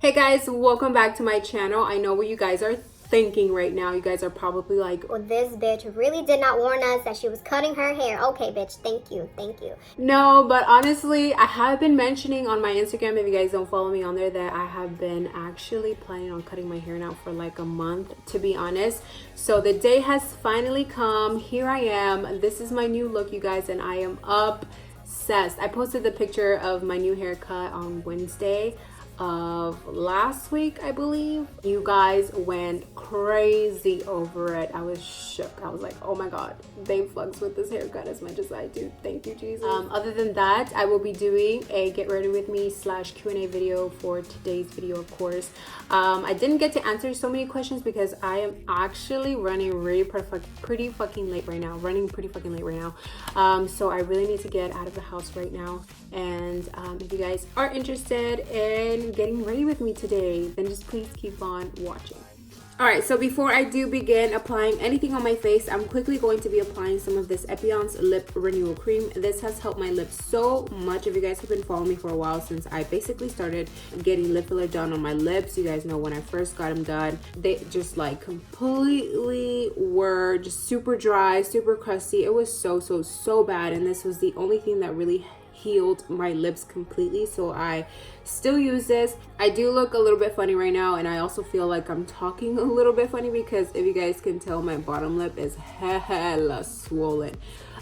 Hey guys, welcome back to my channel. I know what you guys are thinking right now. You guys are probably like, well, this bitch really did not warn us that she was cutting her hair. Okay, bitch, thank you. no, but honestly, I have been mentioning on my Instagram, if you guys don't follow me on there, that I have been actually planning on cutting my hair now for like a month, to be honest. So the day has finally come. Here I am. This is my new look, you guys, and I am obsessed. I posted the picture of my new haircut on Wednesday of last week, I believe. You guys went crazy over it. I was shook. I was like, oh my god, they flux with this haircut as much as I do. Thank you, Jesus. Other than that, I will be doing a get ready with me / Q&A video for today's video, of course. I didn't get to answer so many questions because I am actually running pretty fucking late right now. So I really need to get out of the house right now. And if you guys are interested in getting ready with me today, then just please keep on watching. Alright, so before I do begin applying anything on my face, I'm quickly going to be applying some of this Epion's Lip Renewal Cream. This has helped my lips so much. If you guys have been following me for a while, since I basically started getting lip filler done on my lips, you guys know when I first got them done, they just like completely were just super dry, super crusty. It was so bad, and this was the only thing that really healed my lips completely. So I still use this. I do look a little bit funny right now, and I also feel like I'm talking a little bit funny because if you guys can tell, my bottom lip is hella swollen.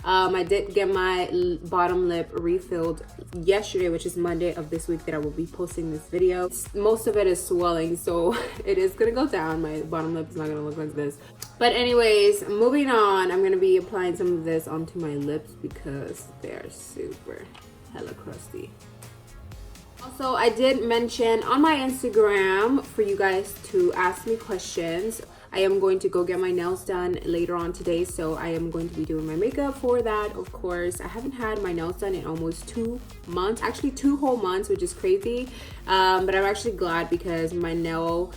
I did get my bottom lip refilled yesterday, which is Monday of this week that I will be posting this video. Most of it is swelling, so it is gonna go down. My bottom lip is not gonna look like this. But anyways, moving on, I'm gonna be applying some of this onto my lips because they're super hella crusty. Also, I did mention on my Instagram for you guys to ask me questions. I am going to go get my nails done later on today, so I am going to be doing my makeup for that, of course. I haven't had my nails done in almost 2 months, actually 2 whole months, which is crazy. But I'm actually glad because my nails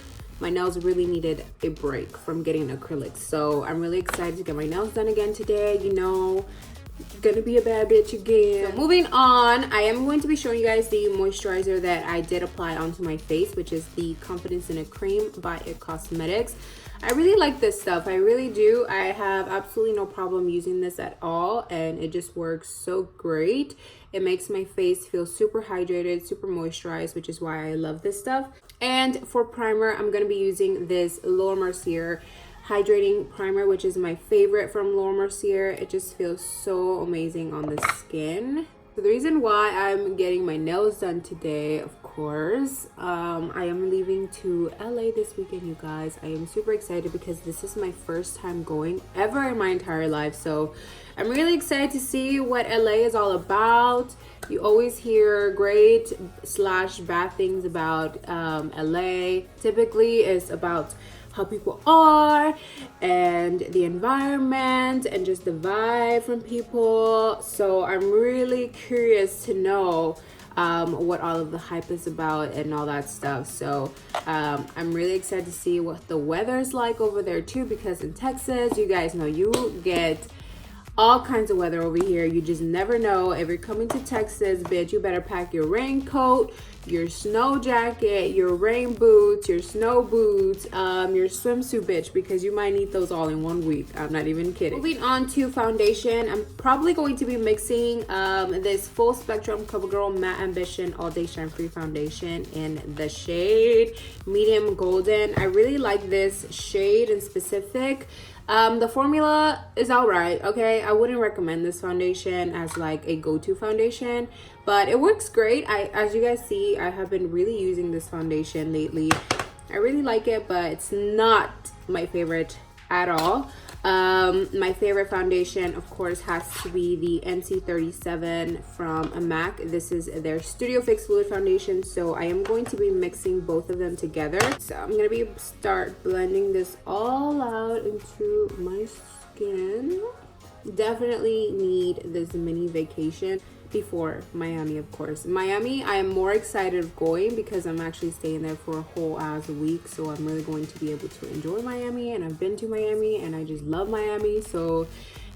really needed a break from getting acrylics. So I'm really excited to get my nails done again today. You know, gonna be a bad bitch again. So moving on, I am going to be showing you guys the moisturizer that I did apply onto my face, which is the Confidence in a Cream by ITCosmetics. I really like this stuff. I really do. I have absolutely no problem using this at all, and it just works so great. It makes my face feel super hydrated, super moisturized, which is why I love this stuff. And for primer, I'm going to be using this Mercier Hydrating Primer, which is my favorite from Mercier. It just feels so amazing on the skin. So the reason why I'm getting my nails done today, of course, I am leaving to LA this weekend, you guys. I am super excited because this is my first time going ever in my entire life. So I'm really excited to see what LA is all about. You always hear great / bad things about LA. Typically it's about how people are and the environment and just the vibe from people. So I'm really curious to know what all of the hype is about and all that stuff. So I'm really excited to see what the weather's like over there too, because in Texas, you guys know, you get all kinds of weather over here. You just never know. If you're coming to Texas, bitch, you better pack your raincoat, your snow jacket, your rain boots, your snow boots, your swimsuit, bitch, because you might need those all in 1 week. I'm not even kidding. Moving on to foundation, I'm probably going to be mixing this full spectrum CoverGirl Matte Ambition All Day Shine Free Foundation in the shade Medium Golden. I really like this shade in specific. The formula is alright, okay? I wouldn't recommend this foundation as like a go-to foundation, but it works great. As you guys see, I have been really using this foundation lately. I really like it, but it's not my favorite at all. My favorite foundation, of course, has to be the NC37 from MAC. This is their Studio Fix Fluid Foundation, so I am going to be mixing both of them together. So I'm going to start blending this all out into my skin. Definitely need this mini vacation before Miami, of course. Miami, I am more excited of going because I'm actually staying there for a whole ass week, so I'm really going to be able to enjoy Miami. And I've been to Miami and I just love Miami, so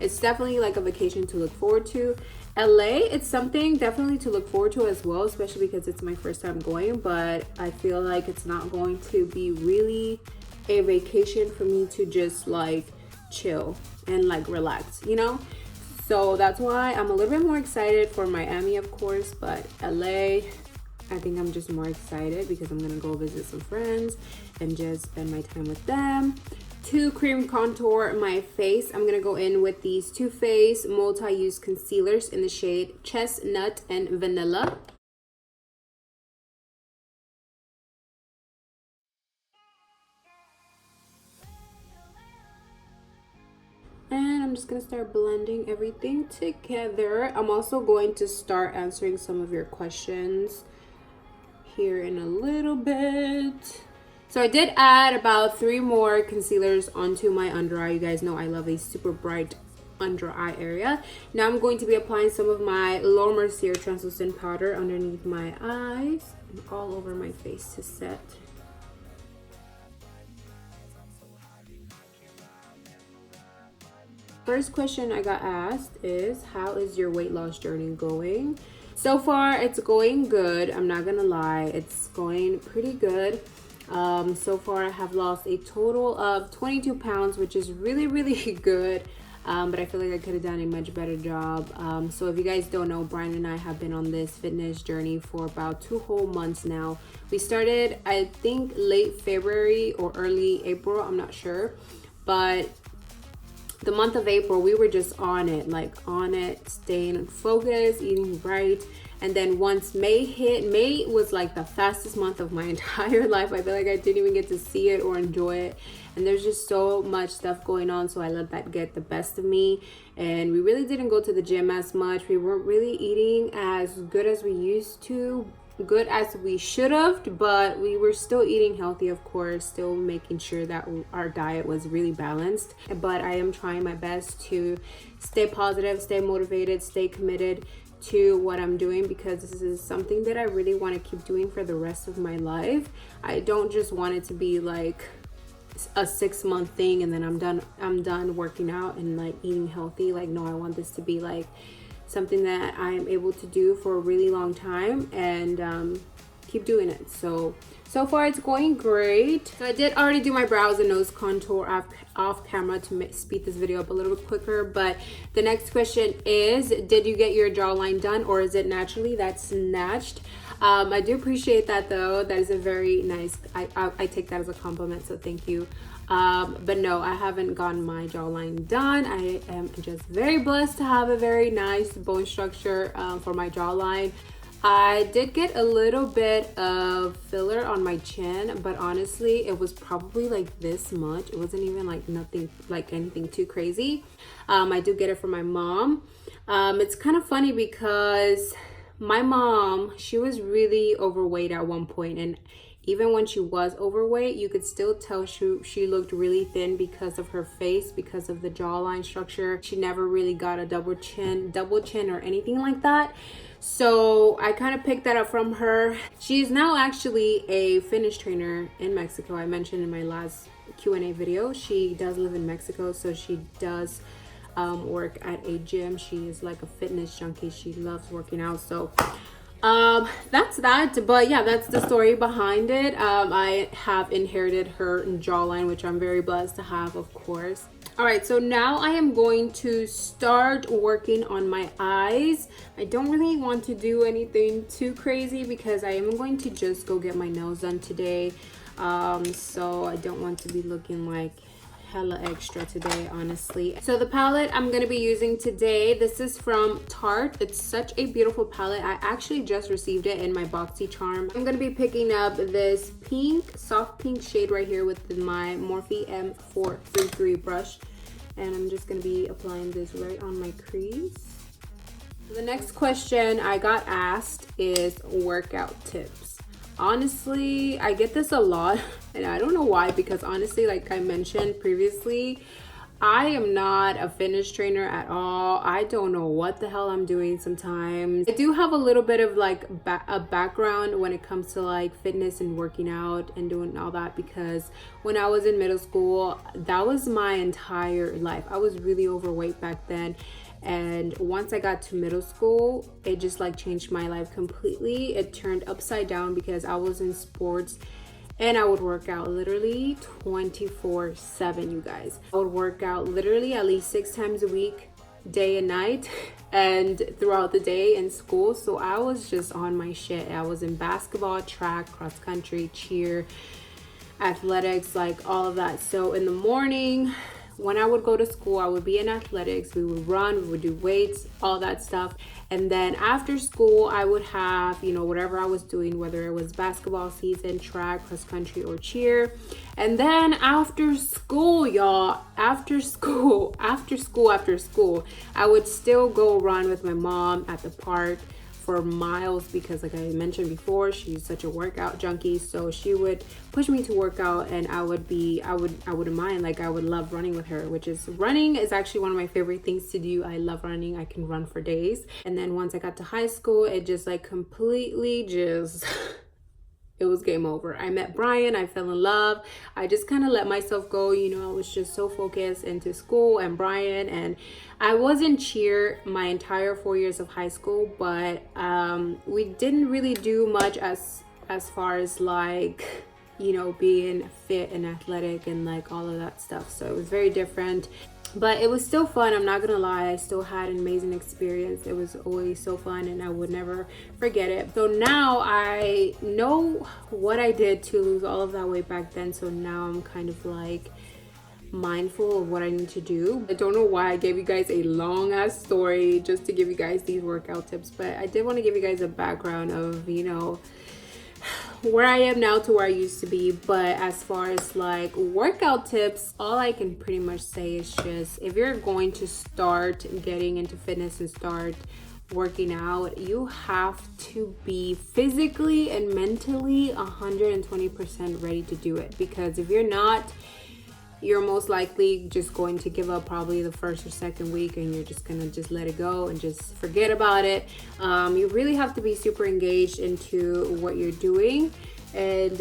it's definitely like a vacation to look forward to. LA, it's something definitely to look forward to as well, especially because it's my first time going, but I feel like it's not going to be really a vacation for me to just like chill and like relax, you know? So that's why I'm a little bit more excited for Miami, of course, but LA, I think I'm just more excited because I'm gonna go visit some friends and just spend my time with them. To cream contour my face, I'm gonna go in with these TooFaced multi-use concealers in the shade Chestnut and Vanilla. And I'm just gonna start blending everything together. I'm also going to start answering some of your questions here in a little bit. So I did add about 3 more concealers onto my under eye. You guys know I love a super bright under eye area. Now I'm going to be applying some of my Low Mercier translucent powder underneath my eyes and all over my face to set. First question I got asked is, how is your weight loss journey going? So far it's going good. I'm not gonna lie, it's going pretty good. So far I have lost a total of 22 pounds, which is really good. But I feel like I could have done a much better job. So if you guys don't know, Brian and I have been on this fitness journey for about 2 whole months now. We started, I think, late February or early April, I'm not sure, but the month of April we were just on it, staying focused, eating right. And then once May hit, May was like the fastest month of my entire life. I feel like I didn't even get to see it or enjoy it. And there's just so much stuff going on, so I let that get the best of me. And we really didn't go to the gym as much. We weren't really eating as good as we used to, good as we should have, but we were still eating healthy, of course, still making sure that our diet was really balanced. But I am trying my best to stay positive, stay motivated, stay committed to what I'm doing, because this is something that I really want to keep doing for the rest of my life. I don't just want it to be like a 6-month thing and then I'm done working out and like eating healthy. Like, no, I want this to be like something that I am able to do for a really long time and keep doing it. So far it's going great. So I did already do my brows and nose contour off camera to speed this video up a little bit quicker. But the next question is, did you get your jawline done, or is it naturally that snatched? I do appreciate that though. That is a very nice, I take that as a compliment, so thank you. But no, I haven't gotten my jawline done. I am just very blessed to have a very nice bone structure for my jawline. I did get a little bit of filler on my chin, but honestly it was probably like this much. It wasn't even like anything too crazy. I do get it from my mom. It's kind of funny because my mom, she was really overweight at one point, and even when she was overweight, you could still tell she looked really thin because of her face, because of the jawline structure. She never really got a double chin or anything like that. So I kind of picked that up from her. She's now actually a fitness trainer in Mexico. I mentioned in my last Q&A video, she does live in Mexico, so she does work at a gym. She is like a fitness junkie. She loves working out. So that's that. But yeah, that's the story behind it. I have inherited her jawline, which I'm very blessed to have, of course. All right, so now I am going to start working on my eyes. I don't really want to do anything too crazy because I am going to just go get my nails done today. So I don't want to be looking like hella extra today, honestly. So the palette I'm going to be using today, this is from Tarte. It's such a beautiful palette. I actually just received it in my BoxyCharm. I'm going to be picking up this pink, soft pink shade right here with my Morphe M433 brush. And I'm just going to be applying this right on my crease. The next question I got asked is workout tips. Honestly, I get this a lot and I don't know why, because honestly, like I mentioned previously, I am not a fitness trainer at all. I don't know what the hell I'm doing sometimes. I do have a little bit of like a background when it comes to like fitness and working out and doing all that, because when I was in middle school, that was my entire life. I was really overweight back then. And once I got to middle school, it just like changed my life completely. It turned upside down because I was in sports. And I would work out literally 24/7, you guys. I would work out literally at least 6 times a week, day and night, and throughout the day in school. So I was just on my shit. I was in basketball, track, cross country, cheer, athletics, like all of that. So in the morning, when I would go to school, I would be in athletics. We would run, we would do weights, all that stuff. And then after school, I would have, you know, whatever I was doing, whether it was basketball season, track, cross country, or cheer. And then after school, y'all, after school, I would still go run with my mom at the park for miles, because like I mentioned before, she's such a workout junkie. So she would push me to work out, and I wouldn't mind. Like I would love running with her, which is running is actually one of my favorite things to do. I love running. I can run for days. And then once I got to high school, it just like completely just it was game over. I met Brian, I fell in love. I just kind of let myself go, you know. I was just so focused into school and Brian, and I was in cheer my entire 4 years of high school, but we didn't really do much as far as like, you know, being fit and athletic and like all of that stuff. So it was very different. But it was still fun, I'm not gonna lie. I still had an amazing experience. It was always so fun and I would never forget it. So now I know what I did to lose all of that weight back then. So now I'm kind of like mindful of what I need to do. I don't know why I gave you guys a long ass story just to give you guys these workout tips, but I did want to give you guys a background of, you know, where I am now to where I used to be. But as far as like workout tips, all I can pretty much say is just, if you're going to start getting into fitness and start working out, you have to be physically and mentally 120% ready to do it. Because if you're not, you're most likely just going to give up probably the first or second week, and you're just gonna just let it go and just forget about it. You really have to be super engaged into what you're doing, and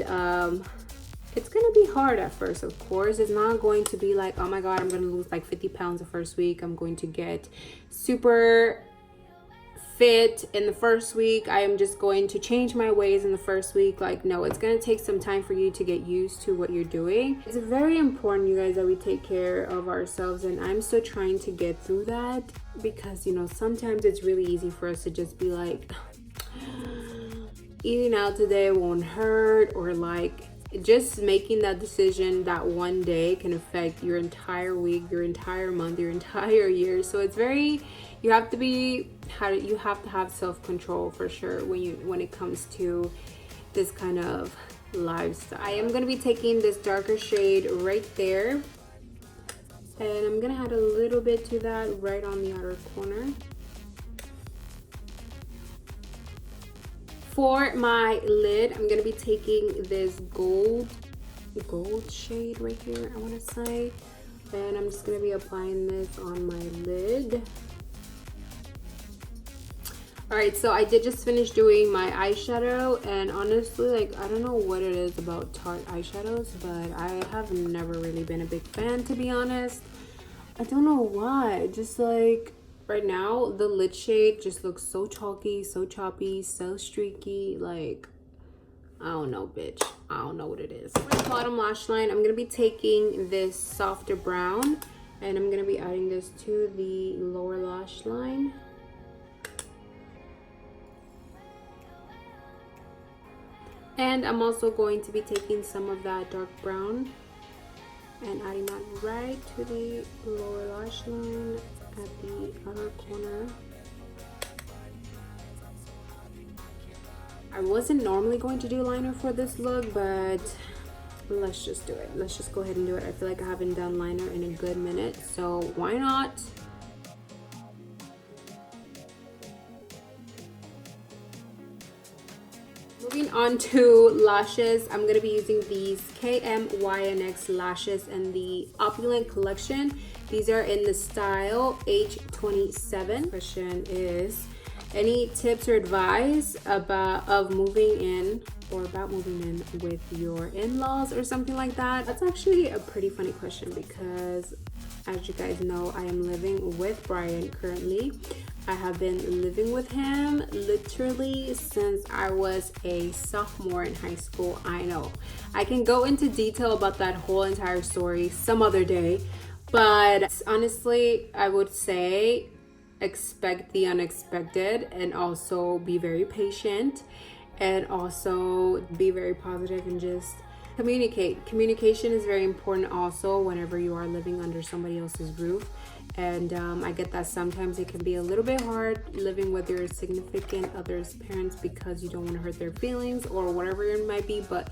it's gonna be hard at first, of course. It's not going to be like, oh my god, I'm gonna lose like 50 pounds the first week. I'm going to get super fit in the first week. I am just going to change my ways in the first week. Like, no, it's going to take some time for you to get used to what you're doing. It's very important, you guys, that we take care of ourselves, and I'm still trying to get through that, because, you know, sometimes it's really easy for us to just be like, eating out today won't hurt, or like just making that decision that one day can affect your entire week, your entire month, your entire year. So it's very, you have to have self-control for sure when it comes to this kind of lifestyle. I am going to be taking this darker shade right there, and I'm going to add a little bit to that right on the outer corner. For my lid, I'm going to be taking this gold shade right here, I want to say, and I'm just going to be applying this on my lid. Alright, so I did just finish doing my eyeshadow, and honestly, like, I don't know what it is about Tarte eyeshadows, but I have never really been a big fan, to be honest. I don't know why. Just like right now, the lid shade just looks so chalky, so choppy, so streaky. Like, I don't know, bitch. I don't know what it is. For the bottom lash line, I'm gonna be taking this softer brown, and I'm gonna be adding this to the lower lash line. And I'm also going to be taking some of that dark brown and adding that right to the lower lash line at the outer corner. I wasn't normally going to do liner for this look, but let's just do it. Let's just go ahead and do it. I feel like I haven't done liner in a good minute, so why not? Moving Moving on to lashes, I'm going to be using these KMYNX lashes in the Opulent collection. These are in the style H27. Question is, any tips or advice about moving in with your in-laws or something like that? That's actually a pretty funny question because, as you guys know, I am living with Brian currently. I have been living with him literally since I was a sophomore in high school. I know I can go into detail about that whole entire story some other day, but honestly, I would say expect the unexpected and also be very patient and also be very positive and just communicate. Communication is very important also whenever you are living under somebody else's roof. And I get that sometimes it can be a little bit hard living with your significant other's parents because you don't want to hurt their feelings or whatever it might be, but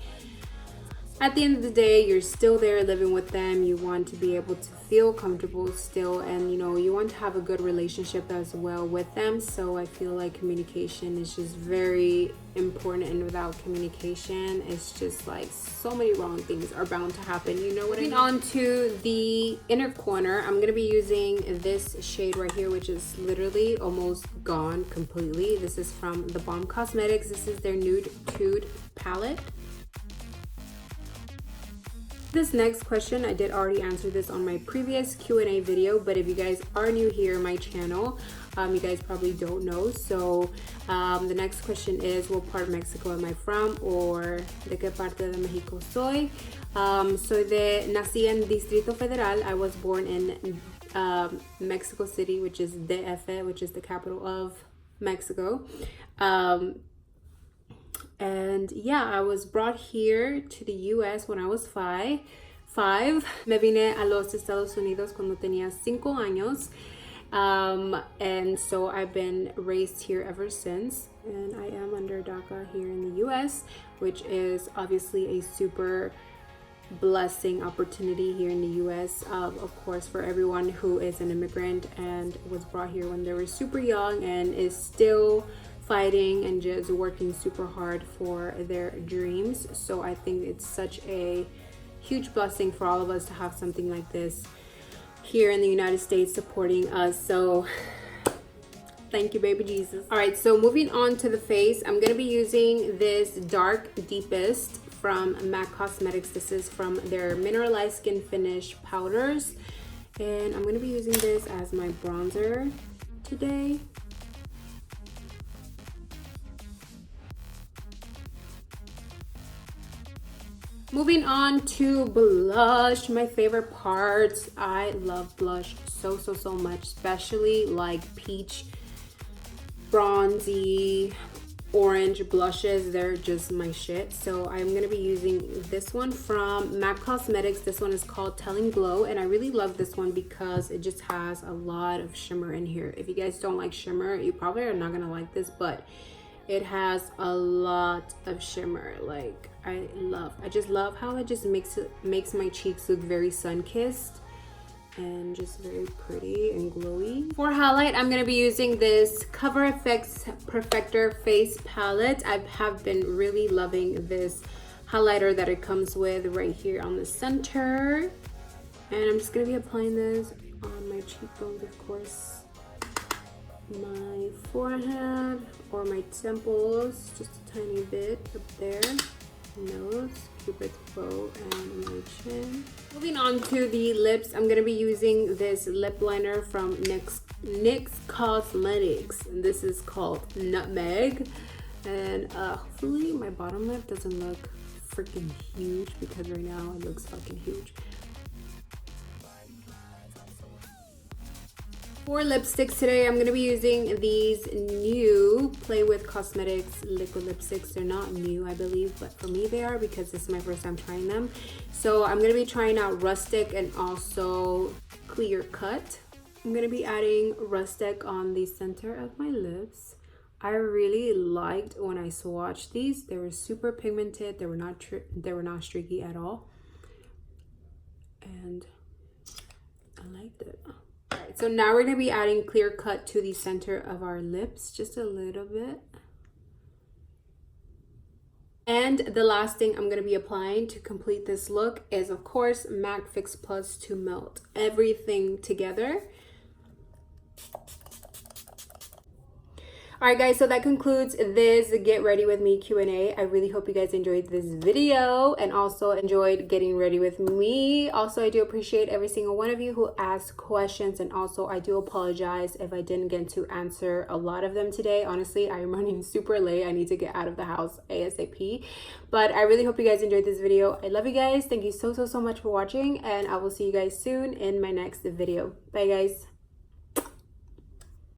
at the end of the day, you're still there living with them. You want to be able to feel comfortable still, and you want to have a good relationship as well with them. So I feel like communication is just very important, and without communication, it's just like so many wrong things are bound to happen. You know what I mean? On to the inner corner, I'm gonna be using this shade right here, which is literally almost gone completely. This is from the Balm Cosmetics. This is their Nude Tude palette. This next question, I did already answer this on my previous Q&A video, but if you guys are new here on my channel, you guys probably don't know. So the next question is, what part of Mexico am I from, or de qué parte de México soy? Nací en Distrito Federal. I was born in Mexico City, which is DF, which is the capital of Mexico. And yeah, I was brought here to the US when I was five. Me vine a los Estados Unidos cuando tenía 5 años. And so I've been raised here ever since. And I am under DACA here in the US, which is obviously a super blessing opportunity here in the US, of course, for everyone who is an immigrant and was brought here when they were super young and is still fighting and just working super hard for their dreams. So I think it's such a huge blessing for all of us to have something like this here in the United States supporting us. So thank you, baby Jesus. All right, so moving on to the face, I'm gonna be using this Dark Deepest from MAC Cosmetics. This is from their Mineralized Skin Finish powders, and I'm gonna be using this as my bronzer today. Moving on to blush, my favorite parts. I love blush so much, especially like peach, bronzy, orange blushes. They're just my shit. So I'm gonna be using this one from MAC Cosmetics. This one is called Telling Glow, and I really love this one because it just has a lot of shimmer in here. If you guys don't like shimmer, you probably are not gonna like this, but it has a lot of shimmer. Like I just love how it just makes my cheeks look very sun-kissed and just very pretty and glowy. For highlight, I'm gonna be using this CoverFx Perfector face palette. I have been really loving this highlighter that it comes with right here on the center, and I'm just gonna be applying this on my cheekbones, of course, my forehead or my temples, just a tiny bit up there, nose, cupid's bow, and my chin. Moving on to the lips, I'm gonna be using this lip liner from NYX Cosmetics, and this is called Nutmeg. And hopefully my bottom lip doesn't look freaking huge, because right now it looks fucking huge. For lipsticks today, I'm going to be using these new Play With Cosmetics liquid lipsticks. They're not new, I believe, but for me they are, because this is my first time trying them. So I'm going to be trying out RUSTIC and also ClearCut. I'm going to be adding RUSTIC on the center of my lips. I really liked when I swatched these. They were super pigmented. They were not streaky at all, and I liked it. Alright, so now we're going to be adding ClearCut to the center of our lips, just a little bit. And the last thing I'm going to be applying to complete this look is, of course, MAC Fix Plus to melt everything together. Alright guys, so that concludes this Get Ready With Me Q&A. I really hope you guys enjoyed this video and also enjoyed getting ready with me. Also, I do appreciate every single one of you who asked questions, and also I do apologize if I didn't get to answer a lot of them today. Honestly, I am running super late. I need to get out of the house ASAP. But I really hope you guys enjoyed this video. I love you guys. Thank you so much for watching, and I will see you guys soon in my next video. Bye guys.